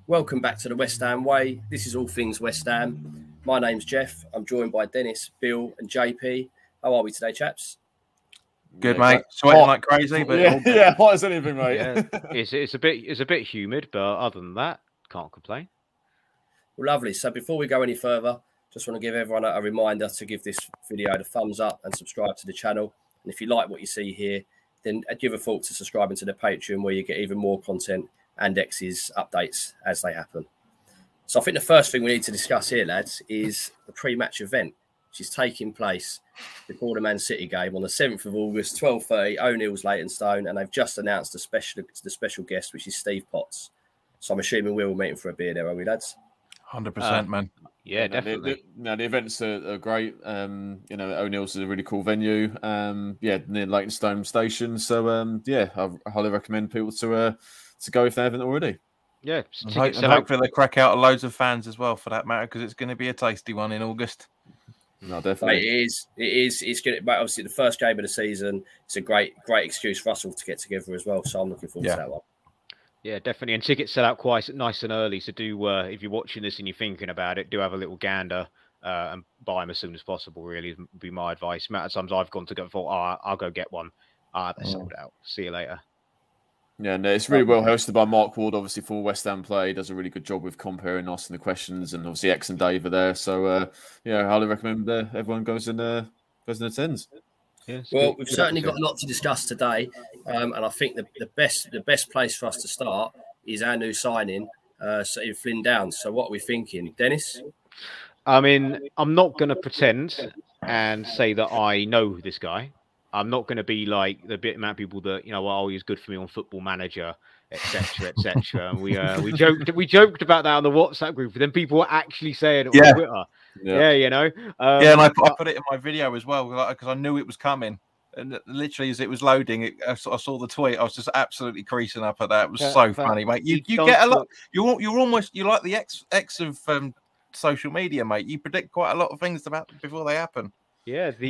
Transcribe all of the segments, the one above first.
Welcome back to the West Ham Way. This is all things West Ham. My name's Jeff. I'm joined by Dennis, Bill, and JP. How are we today, chaps? Good, mate. Sweating like crazy, but yeah, hot as anything, mate. Yeah, it's a bit humid, but other than that, can't complain. Well, lovely. So before we go any further, just want to give everyone a reminder to give this video the thumbs up and subscribe to the channel. And if you like what you see here, then give a thought to subscribing to the Patreon, where you get even more content and X's updates as they happen. So I think the first thing we need to discuss here, lads, is the pre-match event, which is taking place before the Man City game on the 7th of August, 12:30, O'Neill's Leytonstone, and they've just announced the special guest, which is Steve Potts. So I'm assuming we're all meeting for a beer there, are we, lads? 100%, man. Yeah, definitely. The events are great. O'Neill's is a really cool venue. Near Leytonstone Station. So yeah, I highly recommend people to go if they haven't already. Yeah, hopefully they crack out loads of fans as well, for that matter, because it's going to be a tasty one in August. No, definitely. It is. It's good. Obviously, the first game of the season. It's a great excuse for us all to get together as well. So I'm looking forward to that one. Yeah, definitely. And tickets sell out quite nice and early. So do, if you're watching this and you're thinking about it, do have a little gander and buy them as soon as possible, really, would be my advice. Amount of times I've gone to go for, I'll go get one. They're sold out. See you later. Yeah, no, it's really well hosted by Mark Ward, obviously, for West Ham Play. He does a really good job with comparing, asking the questions, and obviously X and Dave are there. So, I highly recommend everyone goes and attends. Yeah, well, we've certainly got a lot to discuss today, and I think the best place for us to start is our new signing, Flynn Downes. So, what are we thinking, Dennis? I mean, I'm not going to pretend and say that I know this guy. I'm not going to be like the bit amount of people that, he's good for me on Football Manager, etc., etc. And we joked about that on the WhatsApp group, but then people were actually saying it on Twitter. Yeah, and I put it in my video as well, because I knew it was coming. And literally, as it was loading, I saw the tweet. I was just absolutely creasing up at that. It was so funny, mate. You get a lot. You're like the X of social media, mate. You predict quite a lot of things before they happen. Yeah, back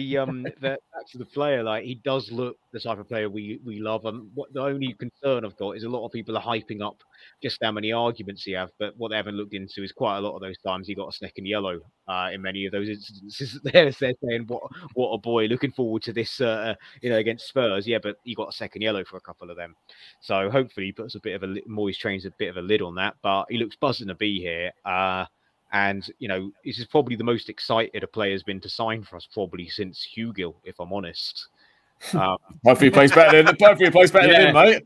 to the player, like, he does look the type of player we love. And what the only concern I've got is a lot of people are hyping up just how many arguments he have, but what they haven't looked into is quite a lot of those times he got a second yellow in many of those instances. They're saying, what a boy, looking forward to this, against Spurs. Yeah, but he got a second yellow for a couple of them. So hopefully he puts a bit of Moyes trains a bit of a lid on that, but he looks buzzing to be here. And, this is probably the most excited a player's been to sign for us probably since Hugill, if I'm honest. Hopefully he plays better than him, mate.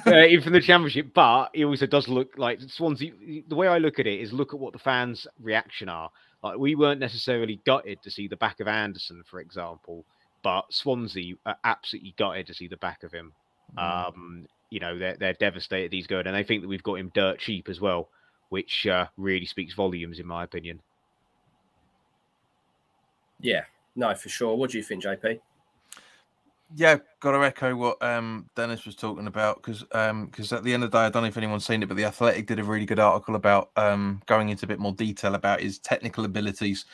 Even from the Championship, but he also does look like Swansea. The way I look at it is look at what the fans' reaction are. Like, we weren't necessarily gutted to see the back of Anderson, for example, but Swansea are absolutely gutted to see the back of him. They're devastated he's good, and they think that we've got him dirt cheap as well, which really speaks volumes, in my opinion. Yeah, no, for sure. What do you think, JP? Yeah, got to echo what Dennis was talking about, because at the end of the day, I don't know if anyone's seen it, but The Athletic did a really good article about going into a bit more detail about his technical abilities,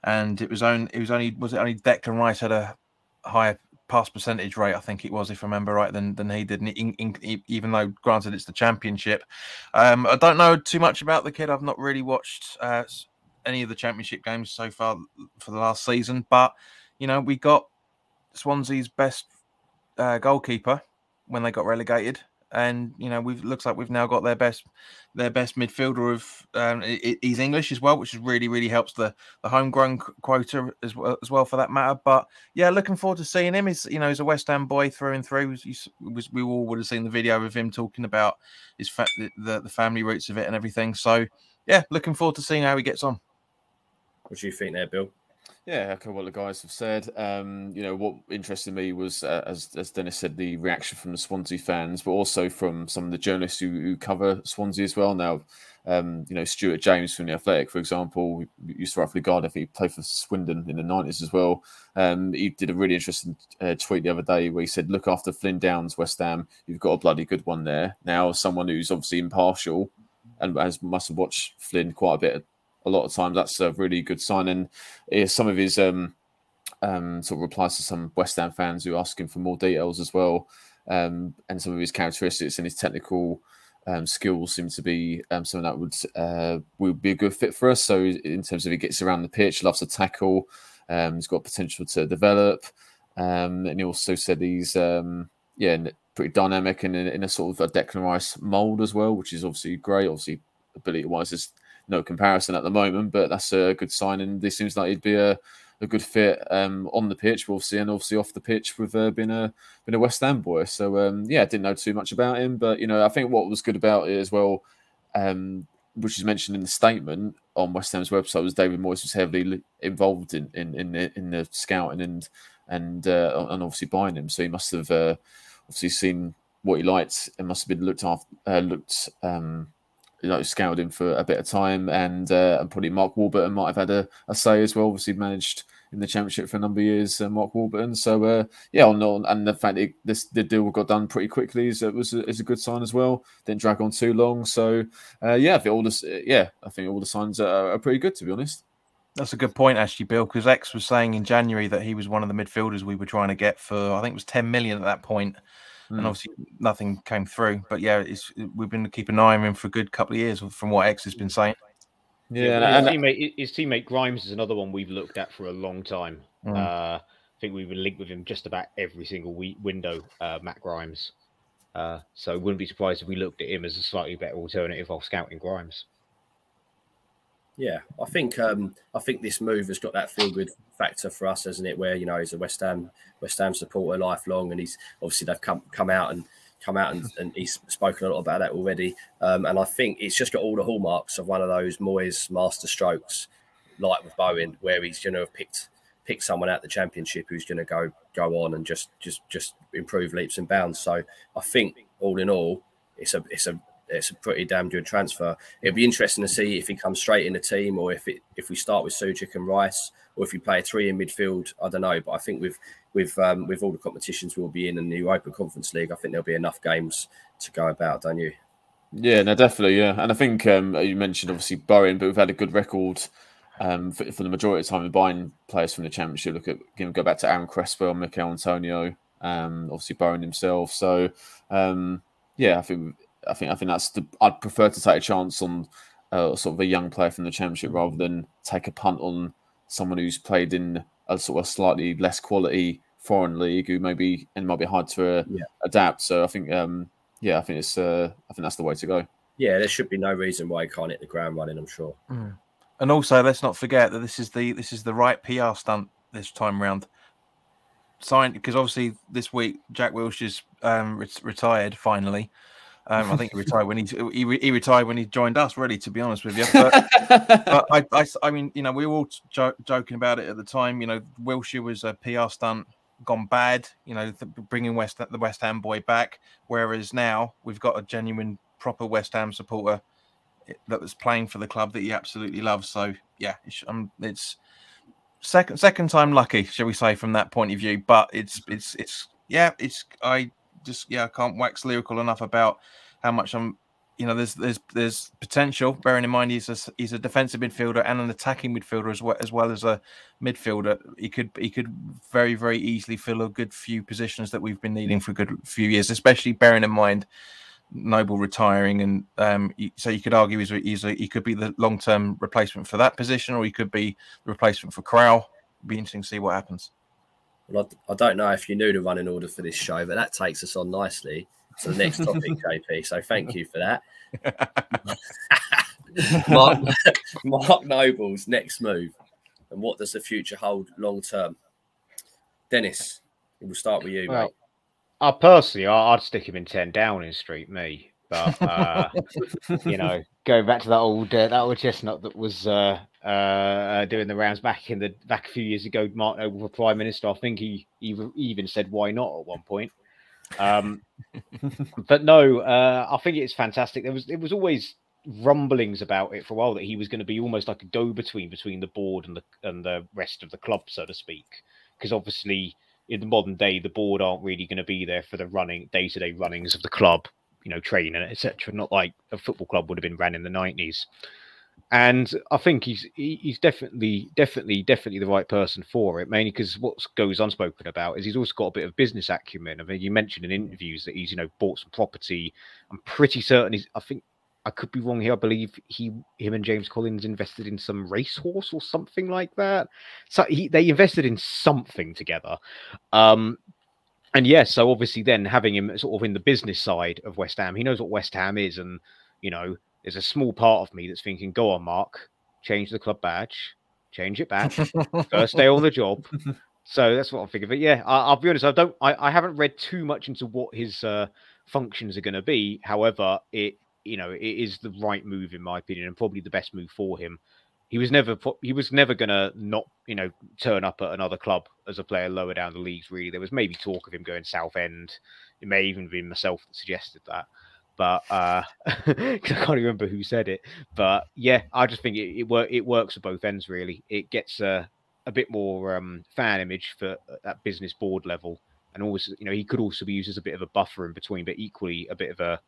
and it was only Declan Rice had a higher pass percentage rate, I think it was, if I remember right, than he did, even though, granted, it's the Championship. I don't know too much about the kid. I've not really watched any of the Championship games so far for the last season, but we got Swansea's best goalkeeper when they got relegated, and looks like we've now got their best midfielder of he's English as well, which really helps the homegrown quota as well for that matter. But yeah, looking forward to seeing him. He's a West Ham boy through and through. We all would have seen the video of him talking about his the family roots of it and everything. So yeah, looking forward to seeing how he gets on. What do you think there, Bill? Yeah, echo what the guys have said. What interested me was, as Dennis said, the reaction from the Swansea fans, but also from some of the journalists who cover Swansea as well. Now, Stuart James from The Athletic, for example, used to write for The Guardian. I think he played for Swindon in the 90s as well. He did a really interesting tweet the other day where he said, look after Flynn Downes, West Ham, you've got a bloody good one there. Now, someone who's obviously impartial and must have watched Flynn quite a bit a lot of times, that's a really good sign. And some of his sort of replies to some West Ham fans who are asking for more details as well, and some of his characteristics and his technical skills seem to be something that would be a good fit for us. So in terms of he gets around the pitch, loves to tackle, he's got potential to develop, and he also said he's pretty dynamic and in a sort of a Declan Rice mould as well, which is obviously great. Obviously, ability-wise, there's no comparison at the moment, but that's a good sign, and this seems like he'd be a good fit on the pitch, obviously, and obviously off the pitch with being a West Ham boy. So I didn't know too much about him, but I think what was good about it as well, which is mentioned in the statement on West Ham's website, was David Moyes was heavily involved in the scouting and obviously buying him. So he must have obviously seen what he liked and must have been scouted him for a bit of time, and probably Mark Warburton might have had a say as well. Obviously managed in the Championship for a number of years, Mark Warburton. So and the fact that the deal got done pretty quickly is a good sign as well. Didn't drag on too long. So I think all the signs are pretty good, to be honest. That's a good point, actually, Bill, because X was saying in January that he was one of the midfielders we were trying to get for, I think it was 10 million at that point. And obviously nothing came through. But yeah, we've been keeping an eye on him for a good couple of years from what X has been saying. Yeah, his teammate Grimes is another one we've looked at for a long time. I think we've been linked with him just about every single window, Matt Grimes. So wouldn't be surprised if we looked at him as a slightly better alternative while scouting Grimes. Yeah, I think this move has got that feel-good factor for us, hasn't it? Where he's a West Ham supporter lifelong, and he's obviously they've come out and he's spoken a lot about that already. And I think it's just got all the hallmarks of one of those Moyes master strokes, like with Bowen, where he's going to have picked someone out the Championship who's going to go on and just improve leaps and bounds. So I think all in all, it's a pretty damn good transfer. It'll be interesting to see if he comes straight in the team, or if we start with Suchik and Rice, or if we play a 3 in midfield. I don't know, but I think with all the competitions we'll be in the Europa Conference League, I think there'll be enough games to go about, don't you? Yeah, no, definitely, yeah. And I think you mentioned obviously Bowen, but we've had a good record for the majority of the time in buying players from the Championship. Go back to Aaron Cresswell, Mikel Antonio, obviously Bowen himself. So I think that's I'd prefer to take a chance on sort of a young player from the Championship rather than take a punt on someone who's played in a sort of slightly less quality foreign league who might be hard to adapt. So I think I think that's the way to go. Yeah, there should be no reason why he can't hit the ground running, I'm sure. And also, let's not forget that this is the right PR stunt this time round. Signed because obviously this week Jack Wilshere's retired finally. I think he retired when he retired when he joined us. Really, to be honest with you, but I mean, we were all joking about it at the time. Wilshere was a PR stunt gone bad. Bringing the West Ham boy back, whereas now we've got a genuine, proper West Ham supporter that was playing for the club that he absolutely loves. So yeah, it's second time lucky, shall we say, from that point of view. But I can't wax lyrical enough about how much there's potential. Bearing in mind he's a defensive midfielder and an attacking midfielder as well as a midfielder. He could very, very easily fill a good few positions that we've been needing for a good few years, especially bearing in mind Noble retiring, and so you could argue he could be the long-term replacement for that position, or he could be the replacement for Crowell. It'd be interesting to see what happens. Well, I don't know if you knew the running order for this show, but that takes us on nicely to the next topic, JP. So thank you for that. Mark Noble's next move, and what does the future hold long term? Dennis, we'll start with you, mate. Personally, I'd stick him in 10 Downing Street, me. But going back to that old chestnut that was doing the rounds back a few years ago, Mark Noble for Prime Minister. I think he even said why not at one point. But no, I think it's fantastic. There was always rumblings about it for a while that he was going to be almost like a go-between between the board and the rest of the club, so to speak. Because obviously, in the modern day, the board aren't really going to be there for the day-to-day runnings of the club, training, etc. Not like a football club would have been ran in the 90s. And I think he's definitely the right person for it, mainly because what goes unspoken about is he's also got a bit of business acumen. I mean, you mentioned in interviews that he's bought some property. I'm pretty certain I think I could be wrong here. I believe him and James Collins invested in some racehorse or something like that. So they invested in something together. And yes, so obviously then having him sort of in the business side of West Ham, he knows what West Ham is. And, there's a small part of me that's thinking, go on, Mark, change the club badge, change it back, first day on the job. So that's what I'm thinking. But yeah, I'll be honest, I haven't read too much into what his functions are going to be. However, it is the right move in my opinion, and probably the best move for him. He was never gonna not turn up at another club as a player lower down the leagues. Really, there was maybe talk of him going Southend. It may even be myself that suggested that, but I can't remember who said it. But yeah, I just think it works at both ends. Really, it gets a bit more fan image for that business board level, and also he could also be used as a bit of a buffer in between, but equally a bit of a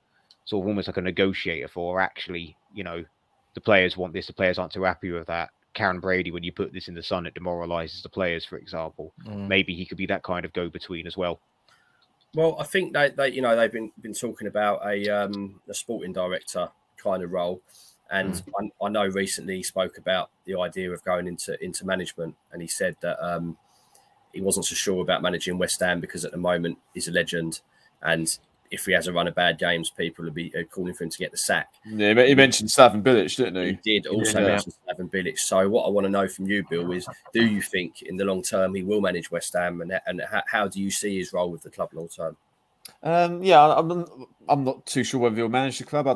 sort of almost like a negotiator for actually the players want this, the players aren't too happy with that. Karen Brady, when you put this in the sun, it demoralizes the players, for example. Maybe he could be that kind of go-between as well. Well, I think they've been talking about a sporting director kind of role, and I know recently he spoke about the idea of going into management, and he said that he wasn't so sure about managing West Ham because at the moment he's a legend, and if he has a run of bad games, people will be calling for him to get the sack. Yeah, he mentioned Slaven Bilic, didn't he? He did also mention Slaven Bilic. So what I want to know from you, Bill, is do you think in the long term he will manage West Ham, and how do you see his role with the club long term? Yeah, I'm not too sure whether he'll manage the club.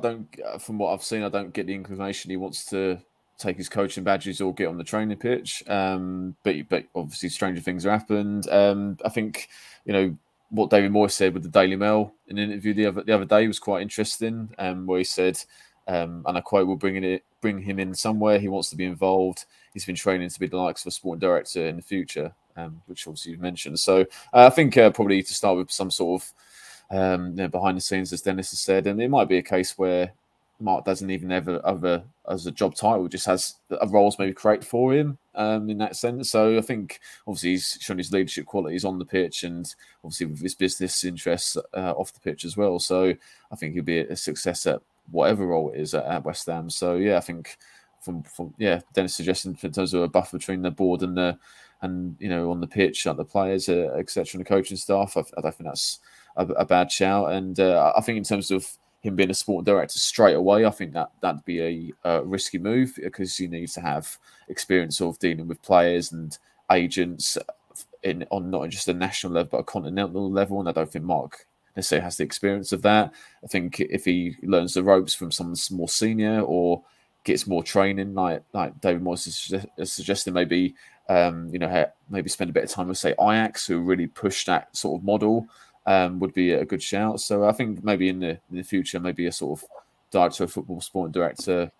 From what I've seen, I don't get the inclination he wants to take his coaching badges or get on the training pitch. But obviously stranger things have happened. I think what David Moyes said with the Daily Mail in an interview the other day was quite interesting, where he said, and I quote, "We'll bring him in somewhere. He wants to be involved. He's been training to be the likes of a sporting director in the future," which obviously you've mentioned. So I think probably to start with some sort of behind the scenes, as Dennis has said, and it might be a case where Mark doesn't even have as a job title, just has a roles maybe create for him in that sense. So I think obviously he's shown his leadership qualities on the pitch, and obviously with his business interests off the pitch as well. So I think he'll be a success at whatever role it is at West Ham. So yeah, I think from Dennis suggesting in terms of a buffer between the board and on the pitch, the players, etc., and the coaching staff, I don't think that's a bad shout. And I think in terms of him being a sporting director straight away, I think that'd be a risky move, because he needs to have experience of dealing with players and agents on not just a national level but a continental level, and I don't think Mark necessarily has the experience of that. I think if he learns the ropes from someone more senior or gets more training, like David Moyes is suggesting, maybe maybe spend a bit of time with, say, Ajax, who really push that sort of model. Would be a good shout. So I think maybe in the future, maybe a sort of director of football, sporting director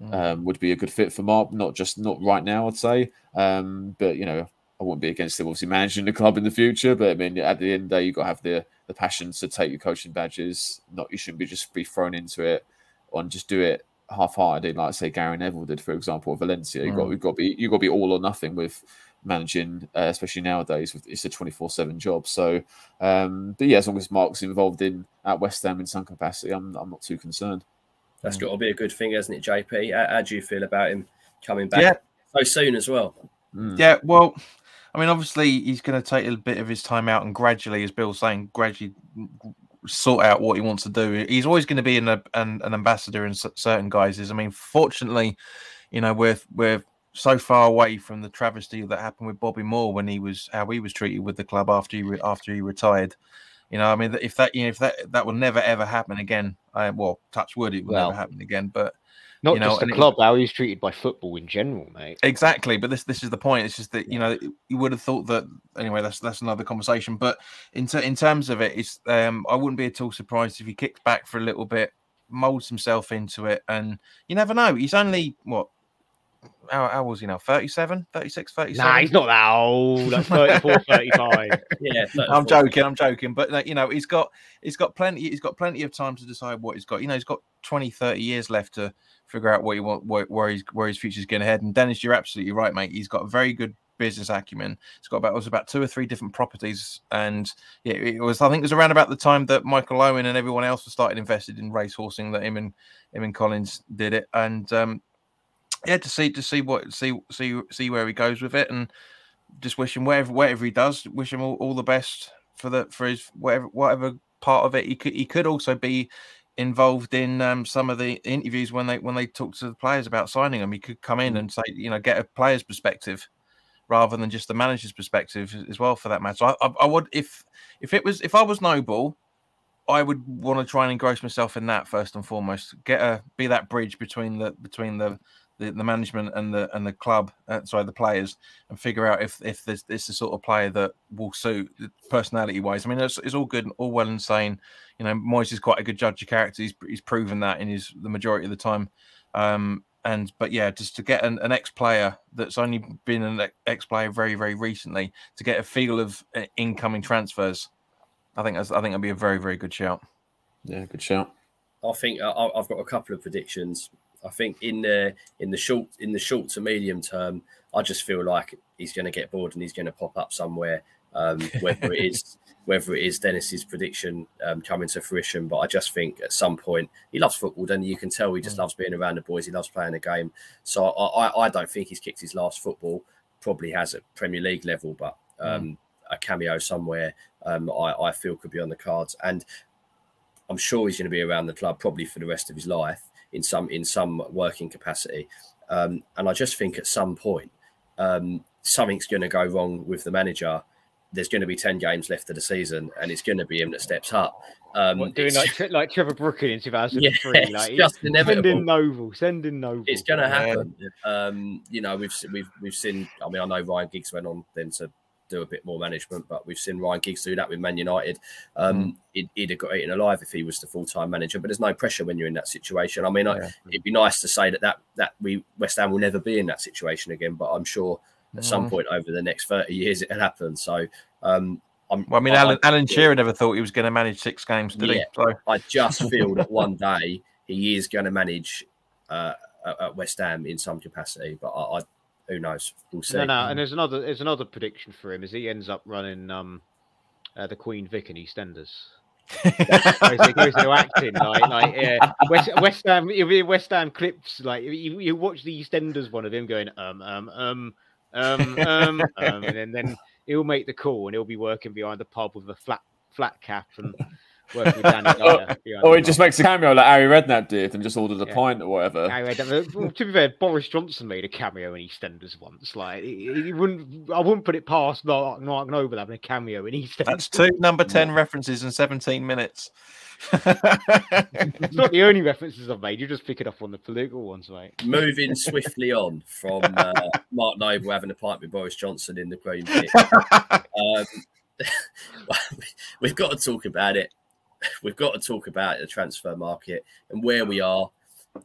would be a good fit for Mark. Not right now, I'd say. But I wouldn't be against him obviously managing the club in the future. But I mean, at the end of the day, you've got to have the passion to take your coaching badges. You shouldn't be thrown into it and just do it half-heartedly, like say Gary Neville did, for example, at Valencia. You've got to be all or nothing with managing, especially nowadays. It's a 24/7 job. So, but yeah, as long as Mark's involved at West Ham in some capacity, I'm not too concerned. That's got to be a good thing, hasn't it, JP? How do you feel about him coming back so soon as well? Yeah, well, I mean, obviously he's going to take a bit of his time out and gradually, as Bill's saying, sort out what he wants to do. He's always going to be an ambassador in certain guises. I mean, fortunately, we're so far away from the travesty that happened with Bobby Moore when how he was treated with the club after he retired. I mean, if that will never ever happen again. Well, touch wood, it will never happen again. But not just the club, how he's treated by football in general, mate. Exactly, but this is the point. It's just that you would have thought that anyway. That's another conversation. But in terms of it, it's I wouldn't be at all surprised if he kicks back for a little bit, molds himself into it, and you never know. He's only how was he now? 37, 36, 37? Nah, he's not that old. Like 34, 35. Yeah, I'm joking. But like, you know, he's got plenty of time to decide what he's got. You know, he's got 20, 30 years left to figure out what he want, where his future's going to head. And Dennis, you're absolutely right, mate. He's got a very good business acumen. It's got about 2 or 3 different properties, and yeah, I think it was around about the time that Michael Owen and everyone else was started invested in racehorsing that him and Collins did it. And yeah, to see where he goes with it, and just wish him whatever he does, wish him all the best for his whatever part of it. He could also be involved in some of the interviews when they talk to the players about signing them. He could come in and say, you know, get a player's perspective rather than just the manager's perspective as well, for that matter. So I would, if I was Noble, I would want to try and engross myself in that first and foremost. Be that bridge between the management and the club, the players, and figure out if this is the sort of player that will suit personality wise. I mean, it's all good, all well and saying, you know, Moyes is quite a good judge of character. He's proven that in the majority of the time. But yeah, just to get an ex-player that's only been an ex-player very, very recently, to get a feel of incoming transfers, I think that'd be a very, very good shout. Yeah, good shout. I think I've got a couple of predictions. I think in the short to medium term, I just feel like he's going to get bored and he's going to pop up somewhere. Whether it is Dennis's prediction coming to fruition, but I just think at some point he loves football. Then you can tell he just loves being around the boys. He loves playing the game. So I don't think he's kicked his last football. Probably has at Premier League level, but a cameo somewhere I feel could be on the cards. And I'm sure he's going to be around the club probably for the rest of his life in some working capacity. And I just think at some point something's going to go wrong with the manager. There's going to be 10 games left of the season, and it's going to be him that steps up. Doing like Trevor Brooking in 2003. Yeah, like, just inevitable. Send in Noble. It's going to happen. You know, we've seen. I mean, I know Ryan Giggs went on then to do a bit more management, but we've seen Ryan Giggs do that with Man United. He'd have got eaten alive if he was the full-time manager. But there's no pressure when you're in that situation. I mean, it'd be nice to say that West Ham will never be in that situation again. But I'm sure at some point over the next 30 years it'll happen. So Alan Shearer never thought he was going to manage 6 games, did he? So I just feel that one day he is going to manage at West Ham in some capacity, but who knows? We'll see. No, and there's another prediction for him is he ends up running the Queen Vic in EastEnders. He goes into acting West Ham. It'll be West Ham clips. Like you watch the EastEnders one of him going and then he'll make the call and he'll be working behind the pub with a flat cap and working with Danny Dyer. Or he just makes a cameo like Harry Redknapp did and just ordered a pint or whatever. Well, to be fair, Boris Johnson made a cameo in EastEnders once. Like I wouldn't put it past Mark Noble having a cameo in EastEnders. That's 2 number 10 references in 17 minutes. It's not the only references I've made. You just pick it up on the political ones, mate. Moving swiftly on from Mark Noble having a pint with Boris Johnson in the Queen Vic. We've got to talk about it. We've got to talk about the transfer market and where we are.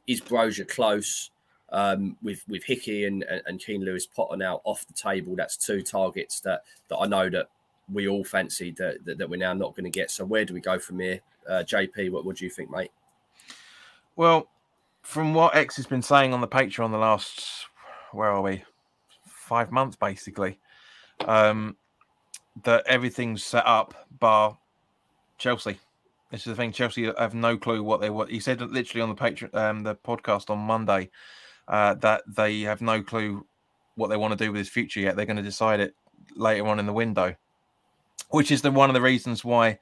Is Broja close? With Hickey and Keane Lewis Potter now off the table. That's 2 targets that I know that we all fancied that we're now not going to get. So where do we go from here? JP, what do you think, mate? Well, from what X has been saying on the Patreon the last, 5 months basically, that everything's set up bar Chelsea. This is the thing. Chelsea have no clue what he said literally on the Patreon, the podcast on Monday, that they have no clue what they want to do with his future yet. They're going to decide it later on in the window, which is one of the reasons why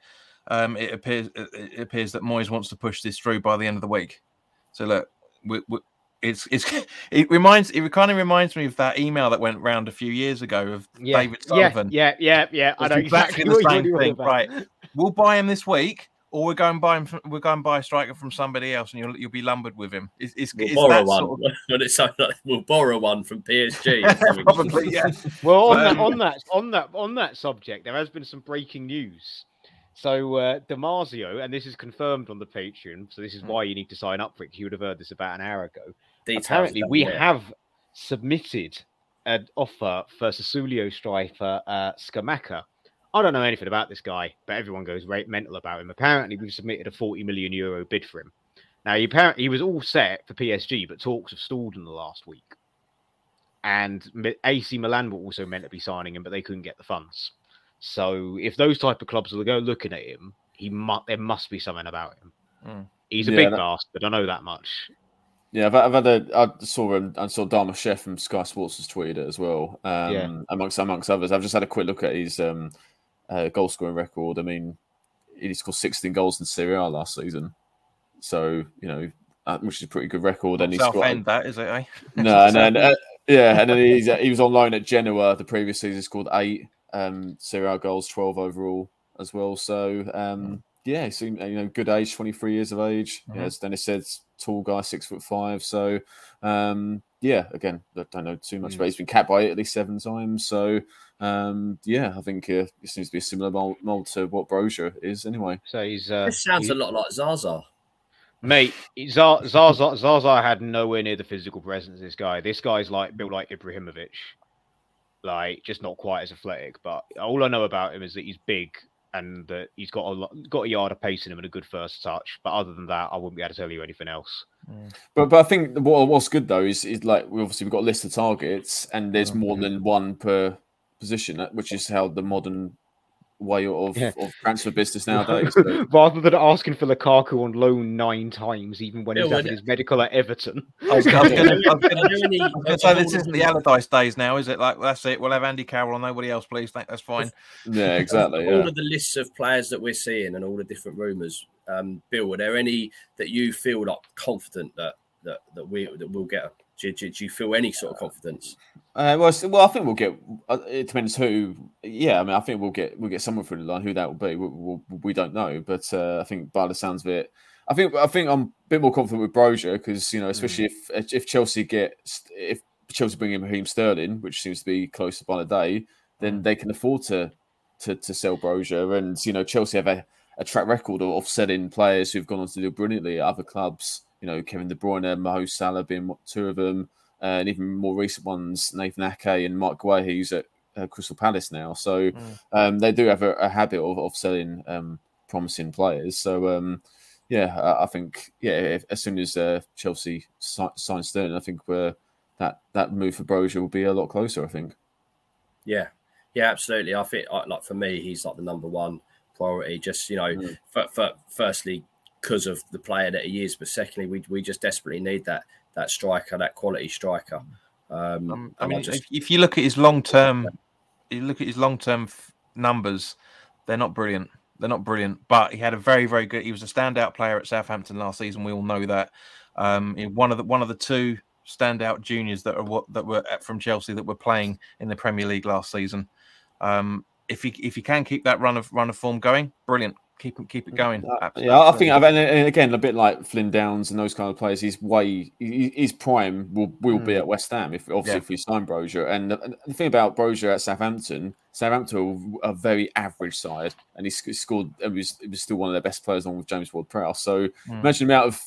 it appears that Moyes wants to push this through by the end of the week. So look, it kind of reminds me of that email that went round a few years ago of David Sullivan. Yeah. I know exactly the same thing. Right, we'll buy him this week, or we're going to buy a striker from somebody else, and you'll be lumbered with him. We'll borrow one. But it sounds like we'll borrow one from PSG. Probably, yeah. Well, on that subject, there has been some breaking news. So Damasio, and this is confirmed on the Patreon, so this is why you need to sign up for it. You would have heard this about an hour ago. Apparently, we have submitted an offer for Sassuolo striker Scamacca. I don't know anything about this guy, but everyone goes mental about him. Apparently, we've submitted a 40 million euro bid for him. Now, he was all set for PSG, but talks have stalled in the last week. And AC Milan were also meant to be signing him, but they couldn't get the funds. So if those type of clubs will go looking at him, there must be something about him. He's a big bastard, I know that much. Yeah, I saw Dharma Chef from Sky Sports has tweeted it as well. Amongst others, I've just had a quick look at his goal scoring record. I mean, he scored 16 goals in Serie A last season, so which is a pretty good record. And he's Southend, that is it? Eh? No, yeah, and then he was on loan at Genoa the previous season. Scored 8 Serie A goals, 12 overall as well. So yeah, he seemed good age, 23 years of age. Yeah, as Dennis said, tall guy, 6'5". So yeah, again, I don't know too much, but he's been capped by it at least 7 times. So yeah, I think it seems to be a similar mold to what Broja is anyway. So he's this sounds a lot like Zaza. Mate, Zaza had nowhere near the physical presence of this guy. This guy's built like Ibrahimovic. Just not quite as athletic, but all I know about him is that he's big and that he's got a yard of pace in him and a good first touch. But other than that, I wouldn't be able to tell you anything else. But I think what's good though is we've got a list of targets and there's more than one per position, which is how the modern way of transfer business nowadays. So. Rather than asking for Lukaku on loan 9 times, even when he's having his medical at Everton. I was going to say this isn't the Allardyce days now, is it? That's it. We'll have Andy Carroll and nobody else, please. That's fine. Yeah, exactly. All of the lists of players that we're seeing and all the different rumours, Bill, are there any that you feel confident that we'll get? Do you feel any sort of confidence? Well, I think we'll get. It depends who. Yeah, I mean, I think we'll get someone through the line. Who that will be, we don't know. But I think by the sounds of it, I think I'm a bit more confident with Broja because especially if Chelsea bring in Raheem Sterling, which seems to be closer by the day, then they can afford to sell Broja. And Chelsea have a track record of selling players who've gone on to do brilliantly at other clubs. Kevin De Bruyne, Mo Salah being 2 of them, and even more recent ones, Nathan Ake and Mike Guay, who's at Crystal Palace now. So they do have a habit of selling promising players. So yeah, I think as soon as Chelsea sign Sterling, I think that move for Broja will be a lot closer. I think. Yeah, absolutely. I think for me, he's the number one priority. Just firstly, because of the player that he is, but secondly, we just desperately need that striker, that quality striker. I mean, if you look at his long-term, numbers, they're not brilliant. But he had a very, very good. He was a standout player at Southampton last season. We all know that. One of the 2 standout juniors that were from Chelsea that were playing in the Premier League last season. If he can keep that run of form going, brilliant. Keep it going. Yeah, I think, and again, a bit like Flynn Downes and those kind of players, his prime will be at West Ham if we sign Broja. And the thing about Broja at Southampton are a very average side, and he scored. It was still one of their best players, along with James Ward-Prowse. So imagine the amount of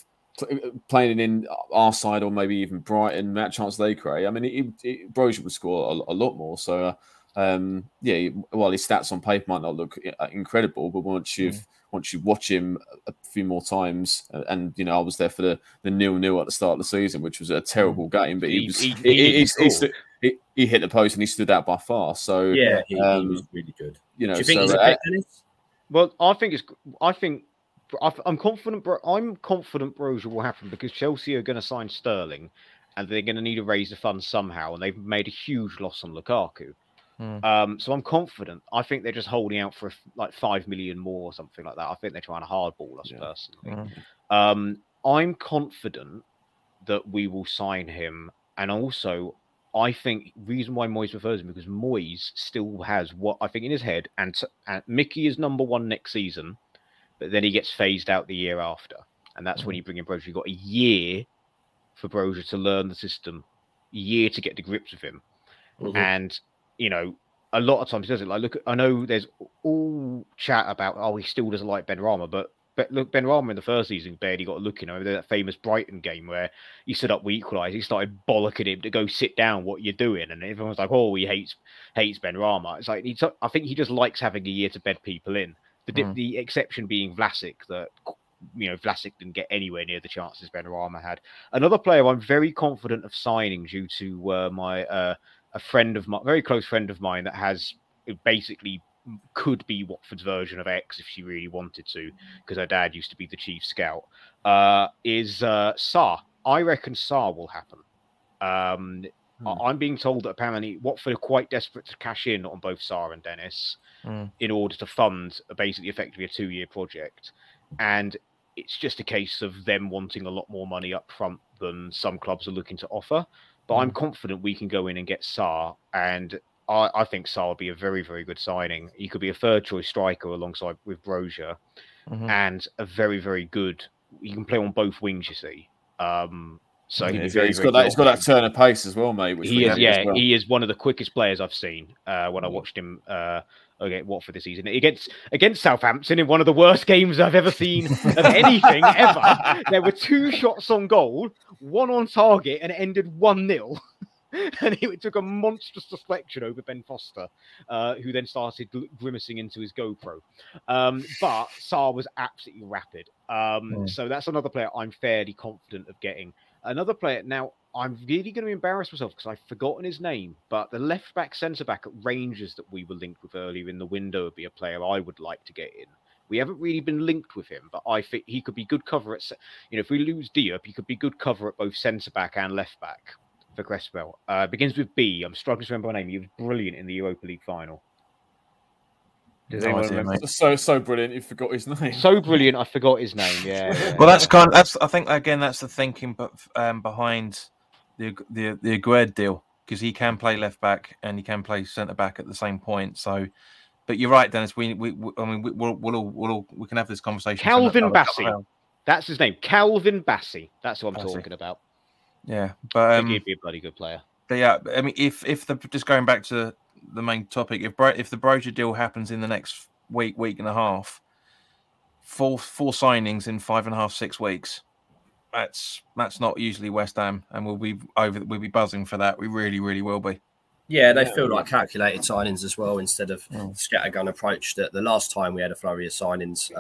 playing in our side, or maybe even Brighton, that chance they create. I mean, Broja would score a lot more. So. Well, his stats on paper might not look incredible, but once you watch him a few more times, and I was there for the 0-0 at the start of the season, which was a terrible game, but he hit the post and he stood out by far. So yeah, he was really good. Do you think he's a pick, Dennis? Well, I'm confident. I'm confident Broja will happen because Chelsea are going to sign Sterling, and they're going to need to raise the funds somehow, and they've made a huge loss on Lukaku. So I'm confident. I think they're just holding out for 5 million more or something like that. I think they're trying to hardball us personally. I'm confident that we will sign him, and also I think reason why Moyes prefers him because Moyes still has what I think in his head, and Mickey is number 1 next season, but then he gets phased out the year after, and that's when you bring in Broja. You've got a year for Broja to learn the system, a year to get to grips with him, and. A lot of times he does it. Look, I know there's all chat about, he still doesn't like Benrahma, but But look, Benrahma in the first season barely got a look. That famous Brighton game where he stood up, we equalised. He started bollocking him to go sit down. What you're doing? And everyone was like, "Oh, he hates Benrahma." It's like I think he just likes having a year to bed people in. The exception being Vlasic, that Vlasic didn't get anywhere near the chances Benrahma had. Another player I'm very confident of signing due to a very close friend of mine that has basically could be Watford's version of X if she really wanted to, because her dad used to be the chief scout, is Sarr. I reckon Sarr will happen. I'm being told that apparently Watford are quite desperate to cash in on both Sarr and Dennis in order to fund basically effectively a 2-year project. And it's just a case of them wanting a lot more money up front than some clubs are looking to offer. But I'm confident we can go in and get Sarr, and I think Sarr would be a very, very good signing. He could be a third choice striker alongside with Broja, and a very, very good. He can play on both wings, you see. So he's got that turn of pace as well, mate. He he is one of the quickest players I've seen when I watched him against Watford this season. Against Southampton in one of the worst games I've ever seen of anything ever. There were 2 shots on goal, 1 on target, and it ended 1-0. And it took a monstrous deflection over Ben Foster, who then started grimacing into his GoPro. But Sarr was absolutely rapid. So that's another player I'm fairly confident of getting. Another player, now I'm really going to embarrass myself because I've forgotten his name, but the left-back, centre-back at Rangers that we were linked with earlier in the window would be a player I would like to get in. We haven't really been linked with him, but I think he could be good cover at, if we lose Diop, he could be good cover at both centre-back and left-back. For Cresswell. Begins with B. I'm struggling to remember my name. He was brilliant in the Europa League final. Does anyone remember? So brilliant, you forgot his name. So brilliant, I forgot his name. Yeah. Well, I think again that's the thinking, but behind the Aguerd deal, because he can play left back and he can play centre back at the same point. So, but you're right, Dennis. We can have this conversation. Calvin Bassey. That's his name. Calvin Bassey. That's what I'm talking about. Yeah, but he'd be a bloody good player. But yeah, I mean, if just going back to the main topic, if the Broja deal happens in the next week and a half, four signings in 5.5, 6 weeks, that's not usually West Ham, and we'll be buzzing for that. We really will be. Yeah, they feel like calculated signings as well, instead of scattergun approach that the last time we had a flurry of signings,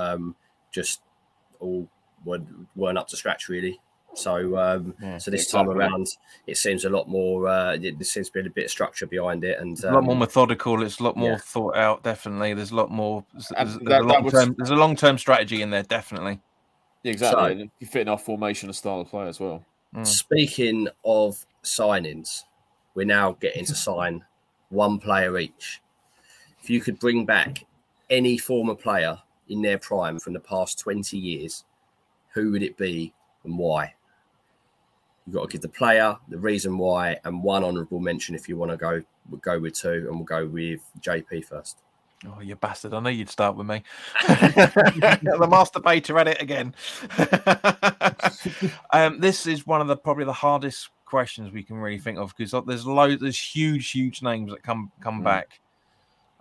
just all weren't up to scratch really. So, so this time around, it seems a lot more. There seems to be a bit of structure behind it, and a lot more methodical. It's a lot more thought out. Definitely, there's a lot more. There's a long-term strategy in there. Definitely. Yeah, exactly. So, you're fitting our formation and style of play as well. Speaking of signings, we're now getting to sign one player each. If you could bring back any former player in their prime from the past 20 years, who would it be and why? You've got to give the player, the reason why, and one honourable mention if you want to go. We'll go with 2, and we'll go with JP first. Oh, you bastard. I knew you'd start with me. The masturbator at it again. This is one of probably the hardest questions we can really think of, because there's huge names that come back.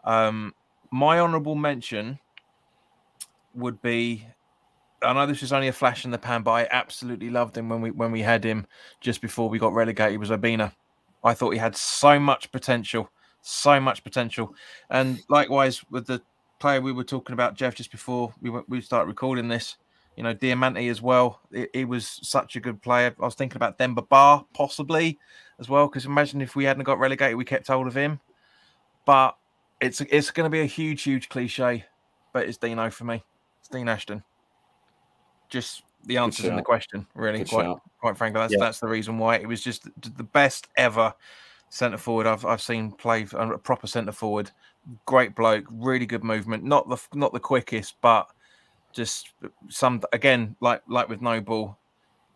My honourable mention would be, I know this is only a flash in the pan, but I absolutely loved him when we had him just before we got relegated. Was Obina. I thought he had so much potential. And likewise with the player we were talking about, Jeff, just before we started recording this, Diamante as well. He was such a good player. I was thinking about Demba Ba possibly as well, because imagine if we hadn't got relegated, we kept hold of him. But it's going to be a huge cliche, but it's Dino for me. It's Dean Ashton. Just the answers in the question, really. Quite frankly, that's the reason why. It was just the best ever centre forward I've seen play, a proper centre forward. Great bloke, really good movement. Not the quickest, but just some, again, like with Noble,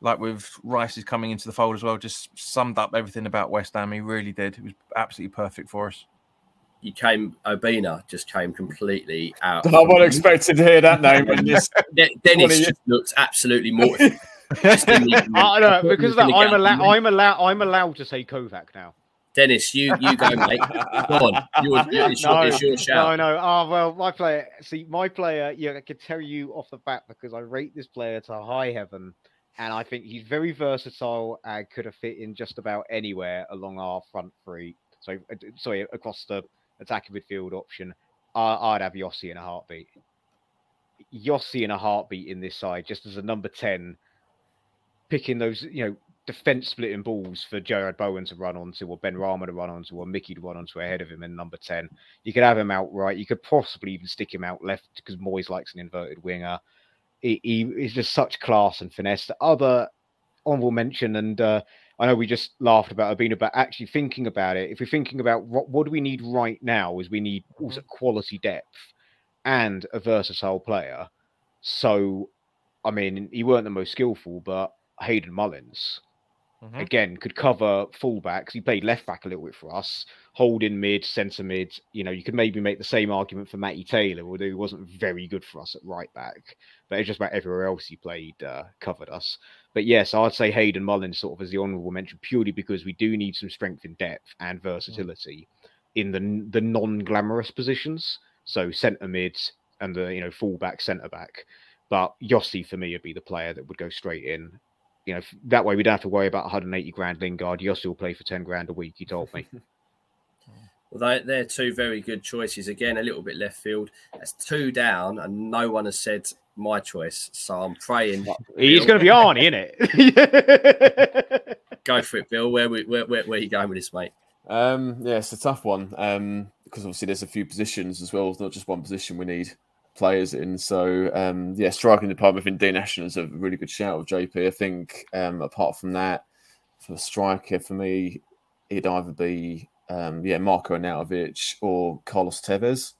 like with Rice's coming into the fold as well. Just summed up everything about West Ham. He really did. It was absolutely perfect for us. Obina just came completely out. I wasn't expecting to hear that name. Dennis just looked absolutely mortified. I know, because of that, I'm allowed to say Kovac now. Dennis, you go, mate. Go on. It's your shout. No. Oh, well, my player. See, my player. Yeah, I can tell you off the bat because I rate this player to high heaven, and I think he's very versatile and could have fit in just about anywhere along our front three. So, sorry, across the attacking midfield option, I'd have Yossi in a heartbeat. Yossi in a heartbeat in this side, just as a number 10, picking those, defense splitting balls for Jared Bowen to run onto, or Ben Rama to run onto, or Mickey to run onto ahead of him in number 10. You could have him out right. You could possibly even stick him out left because Moyes likes an inverted winger. He is just such class and finesse. The other honorable mention, and I know we just laughed about Urbina, but actually thinking about it, if we're thinking about what do we need right now, is we need also quality depth and a versatile player. So, I mean, he weren't the most skillful, but Hayden Mullins, again, could cover fullbacks. He played left back a little bit for us, holding mid, centre mid. You could maybe make the same argument for Matty Taylor, although he wasn't very good for us at right back. But it's just about everywhere else he played covered us. But yes, I'd say Hayden Mullins sort of as the honourable mention, purely because we do need some strength in depth and versatility in the non-glamorous positions. So centre mid and the fullback, centre back. But Yossi for me would be the player that would go straight in. That way we don't have to worry about 180 grand Lingard. Yossi will play for 10 grand a week, he told me. Well, they're two very good choices. Again, a little bit left field. That's 2 down, and no one has said my choice. So I'm praying. He's going to be Arnie, isn't it? Go for it, Bill. Where are you going with this, mate? Yeah, it's a tough one because obviously there's a few positions as well. It's not just one position we need players in. So, yeah, striking department, I think Dean Ashton is a really good shout of JP. I think apart from that, for the striker, for me, it'd either be Marko Arnautovic or Carlos Tevez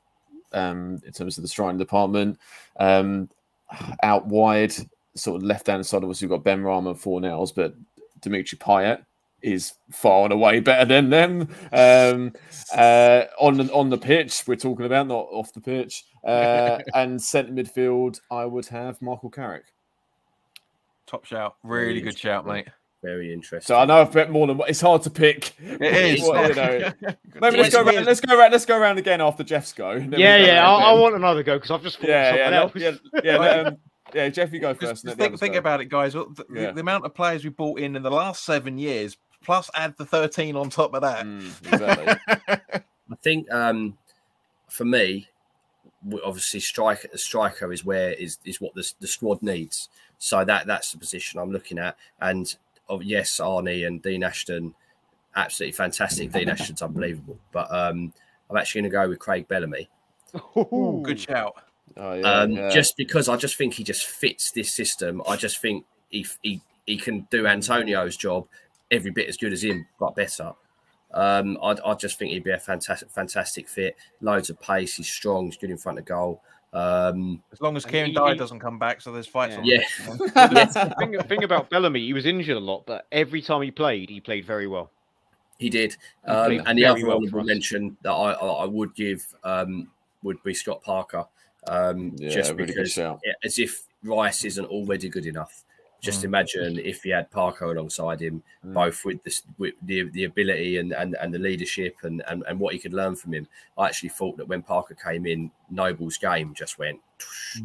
in terms of the striking department. Out wide, sort of left-hand side, obviously we've got Ben Rama and Fornells, but Dimitri Payet is far and away better than them. On the pitch, we're talking about, not off the pitch. And centre midfield, I would have Michael Carrick. Top shout. Really good shout, mate. Very interesting. So I know I've bet more than it's hard to pick. It is. Maybe let's go around again after Jeff's go. I want another go because I've just thought something else. Yeah, Jeff, you go first. Think about it, guys. The amount of players we bought in the last 7 years, plus add the 13 on top of that. Exactly. I think for me, obviously striker is what the squad needs. So that's the position I'm looking at. And yes, Arnie and Dean Ashton, absolutely fantastic. Dean Ashton's unbelievable. But I'm actually going to go with Craig Bellamy. Ooh, good shout. Just because I just think he just fits this system. I just think he can do Antonio's job every bit as good as him, but better. I just think he'd be a fantastic fit. Loads of pace. He's strong. He's good in front of goal. As long as Kieran Dyer doesn't come back, so there's fights on. Yeah. The thing about Bellamy, he was injured a lot, but every time he played very well. He did. And the other one we mentioned that I would give would be Scott Parker. Just really because, as if Rice isn't already good enough. Just imagine if he had Parker alongside him, both with the ability and the leadership and what he could learn from him. I actually thought that when Parker came in, Noble's game just went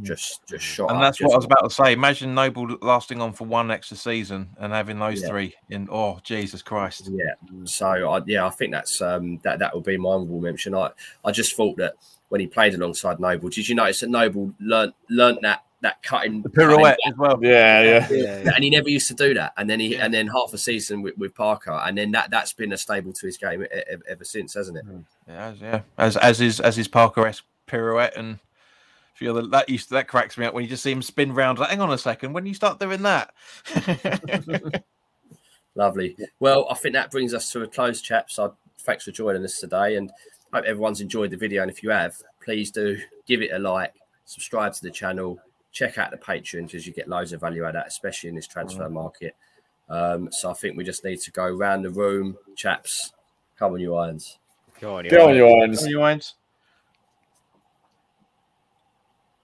just shot. And that's what I was about to say. Imagine Noble lasting on for one extra season and having those three in. Oh, Jesus Christ! Yeah. So I think that's that would be my honourable mention. I just thought that when he played alongside Noble, did you notice that Noble learnt that cutting the pirouette as well? Yeah. And he never used to do that. And then and then half a season with Parker, and then that's been a stable to his game ever since, hasn't it? Yeah. As is Parker-esque pirouette and a few other that cracks me up when you just see him spin round. Like, hang on a second, when you start doing that. Lovely. Well, I think that brings us to a close, chaps. Thanks for joining us today, and hope everyone's enjoyed the video. And if you have, please do give it a like, subscribe to the channel, check out the Patreon because you get loads of value out of that, especially in this transfer market. So I think we just need to go round the room, chaps. Come on, you irons. Go on, you irons.